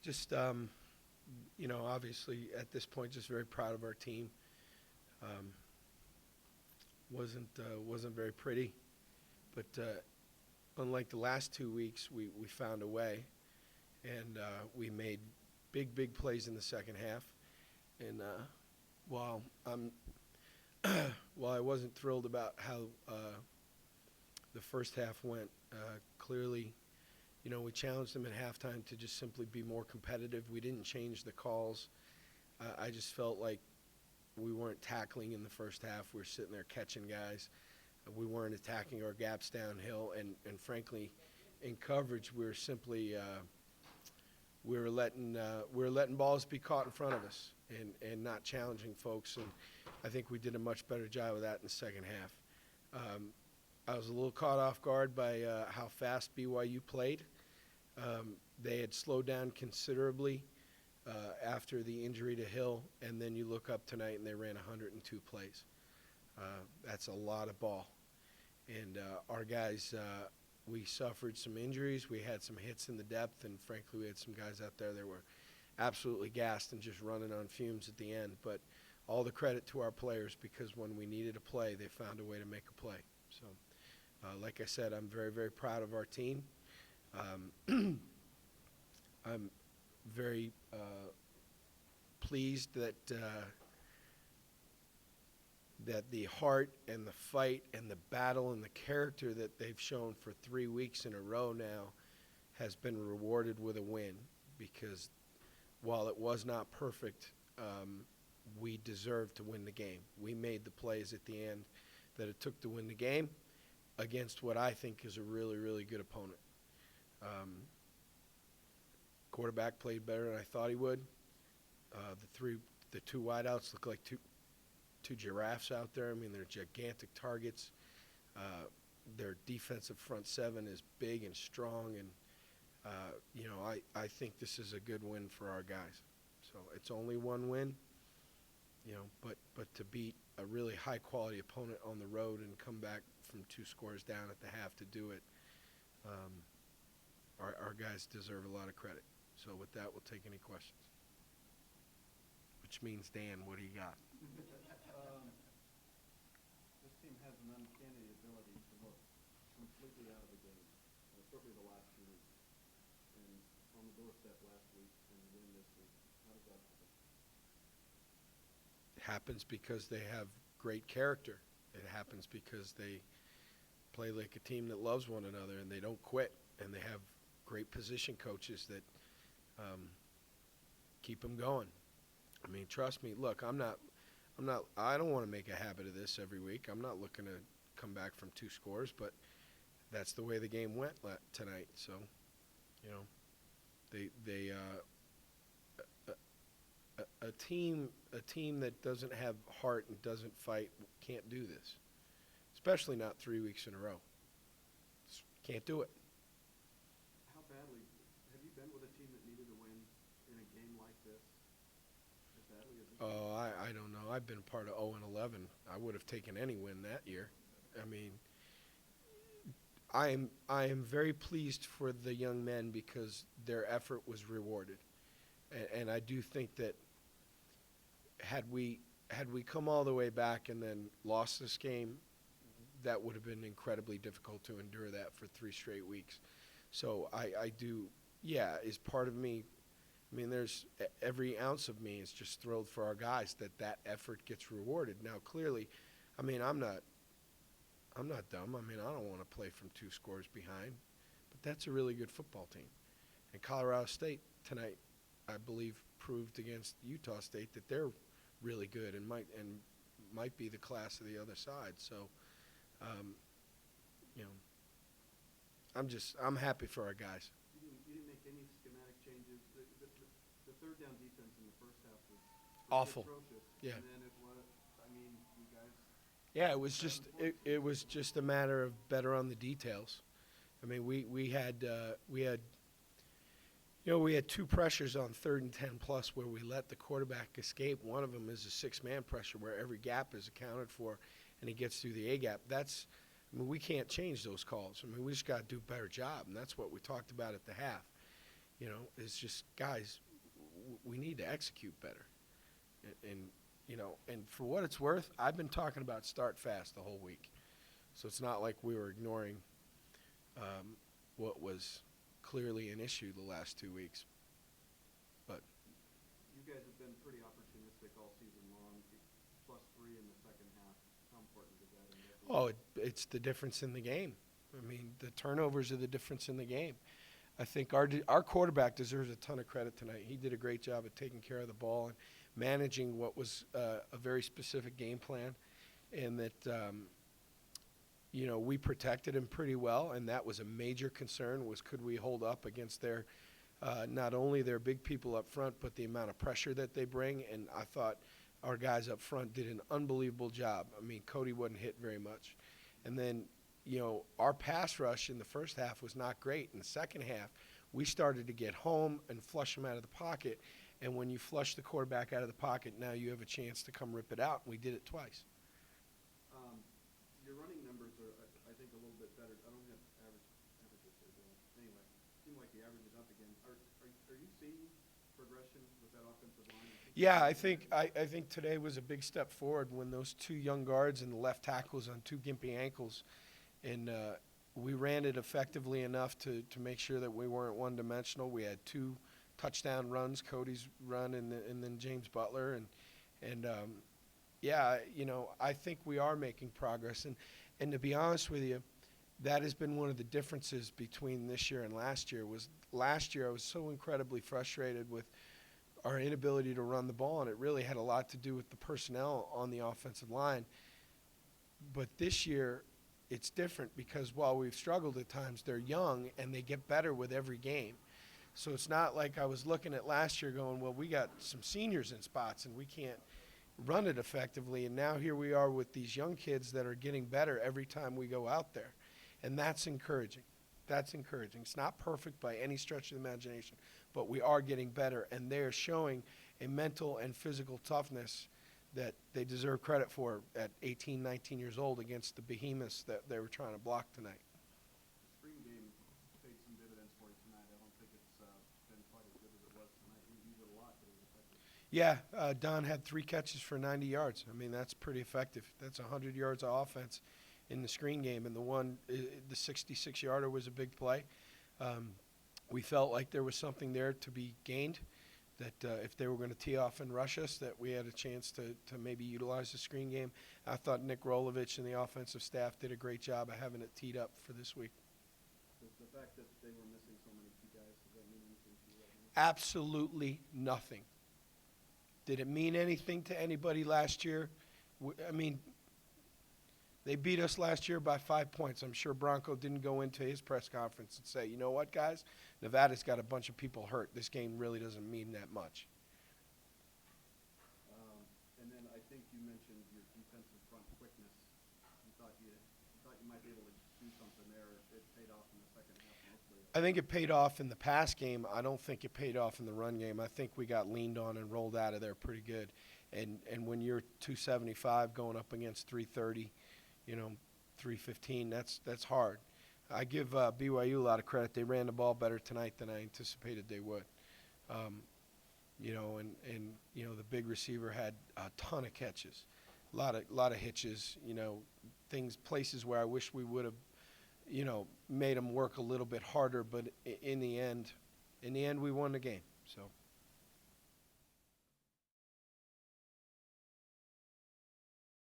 Just, obviously at this point, just very proud of our team. Um, wasn't very pretty, but unlike the last 2 weeks, we found a way, and we made big plays in the second half. And while I'm while I wasn't thrilled about how the first half went, clearly, we challenged them at halftime to just simply be more competitive. We didn't change the calls. I just felt like we weren't tackling in the first half. We were sitting there catching guys. We weren't attacking our gaps downhill, and frankly, in coverage, we were simply we were letting balls be caught in front of us and not challenging folks. And I think we did a much better job of that in the second half. I was a little caught off guard by how fast BYU played. They had slowed down considerably after the injury to Hill, and then you look up tonight and they ran 102 plays. That's a lot of ball. And our guys, we suffered some injuries. We had some hits in the depth, and frankly, we had some guys out there that were absolutely gassed and just running on fumes at the end. But all the credit to our players, because when we needed a play, they found a way to make a play. So, like I said, I'm very proud of our team. I'm very pleased that that the heart and the fight and the battle and the character that they've shown for 3 weeks in a row now has been rewarded with a win, because while it was not perfect, we deserved to win the game. We made the plays at the end that it took to win the game against what I think is a really good opponent. Quarterback played better than I thought he would. The two wideouts look like two giraffes out there. I mean, they're gigantic targets. Their defensive front seven is big and strong, and I think this is a good win for our guys. So it's only one win, but to beat a really high quality opponent on the road and come back from 2 scores down at the half to do it, our guys deserve a lot of credit. So with that, we'll take any questions. Which means, Dan, what do you got? This team has an uncanny ability to look completely out of the game, especially the last 2 weeks. And on the doorstep last week and win this week. How does that happen? It happens because they have great character. It happens because they play like a team that loves one another and they don't quit. And they have great position coaches that keep them going. I mean, trust me. Look, I don't want to make a habit of this every week. I'm not looking to come back from 2 scores, but that's the way the game went tonight. So, a team that doesn't have heart and doesn't fight can't do this, especially not 3 weeks in a row. Just can't do it. How badly have you been with a team that needed a win in a game like this? As badly as this? Oh, I don't know. I've been part of 0-11. I would have taken any win that year. I mean, I am very pleased for the young men because their effort was rewarded, and I do think that had we come all the way back and then lost this game, that would have been incredibly difficult to endure that for 3 straight weeks. So I do, yeah, is part of me. I mean, there's every ounce of me is just thrilled for our guys that effort gets rewarded. Now, clearly, I mean, I'm not dumb. I mean, I don't want to play from 2 scores behind, but that's a really good football team. And Colorado State tonight, I believe, proved against Utah State that they're really good and might be the class of the other side. So, I'm happy for our guys. You didn't make any schematic changes. The third down defense in the first half was Awful. atrocious. Yeah. And then it was, you guys. Yeah, it was just a matter of better on the details. I mean, we had 2 pressures on 3rd and 10 plus where we let the quarterback escape. One of them is a 6-man pressure where every gap is accounted for, and he gets through the A gap. We can't change those calls. I mean, we just got to do a better job, and that's what we talked about at the half. it's just, guys, we need to execute better. And for what it's worth, I've been talking about start fast the whole week. So it's not like we were ignoring what was clearly an issue the last 2 weeks. But You guys have been pretty opportunistic all season long. +3 in the second half. How important is that? it's the difference in the game. I mean, the turnovers are the difference in the game. I think our quarterback deserves a ton of credit tonight. He did a great job of taking care of the ball and managing what was a very specific game plan, and that we protected him pretty well, and that was a major concern, was could we hold up against their not only their big people up front, but the amount of pressure that they bring. And I thought our guys up front did an unbelievable job. I mean, Cody wasn't hit very much. And then, our pass rush in the first half was not great. In the second half, we started to get home and flush them out of the pocket. And when you flush the quarterback out of the pocket, now you have a chance to come rip it out. And we did it twice. Your running numbers are, I think, a little bit better. I don't have averages here, Bill. Anyway, it seemed like the average is up again. Are you seeing progression with that offensive line? Yeah, I think today was a big step forward when those two young guards and the left tackles on two gimpy ankles, and we ran it effectively enough to make sure that we weren't one-dimensional. We had 2 touchdown runs, Cody's run and then James Butler, and I think we are making progress. And to be honest with you, that has been one of the differences between this year and last year. Was last year I was so incredibly frustrated with our inability to run the ball, and it really had a lot to do with the personnel on the offensive line. But this year, it's different because while we've struggled at times, they're young and they get better with every game. So it's not like I was looking at last year going, well, we got some seniors in spots and we can't run it effectively. And now here we are with these young kids that are getting better every time we go out there. And that's encouraging. That's encouraging. It's not perfect by any stretch of the imagination, but we are getting better, and they're showing a mental and physical toughness that they deserve credit for at 18, 19 years old against the behemoths that they were trying to block tonight. The screen game paid some dividends for you tonight. I don't think it's been quite as good as it was tonight. You used it a lot, but it was effective. Yeah, Don had 3 catches for 90 yards. I mean, that's pretty effective. That's 100 yards of offense in the screen game, and the 66-yarder was a big play. We felt like there was something there to be gained, that if they were going to tee off and rush us, that we had a chance to maybe utilize the screen game. I thought Nick Rolovich and the offensive staff did a great job of having it teed up for this week. The fact that they were missing so many key guys, does that mean anything to you right now? Absolutely nothing. Did it mean anything to anybody last year? I mean, they beat us last year by 5 points. I'm sure Bronco didn't go into his press conference and say, you know what, guys? Nevada's got a bunch of people hurt. This game really doesn't mean that much. And then I think you mentioned your defensive front quickness. You thought you might be able to do something there. It paid off in the second half mostly. I think it paid off in the pass game. I don't think it paid off in the run game. I think we got leaned on and rolled out of there pretty good. And when you're 275 going up against 330, 315, that's hard. I give BYU a lot of credit. They ran the ball better tonight than I anticipated they would. The big receiver had a ton of catches, a lot of hitches, places where I wish we would have, made them work a little bit harder. But in the end, we won the game. So.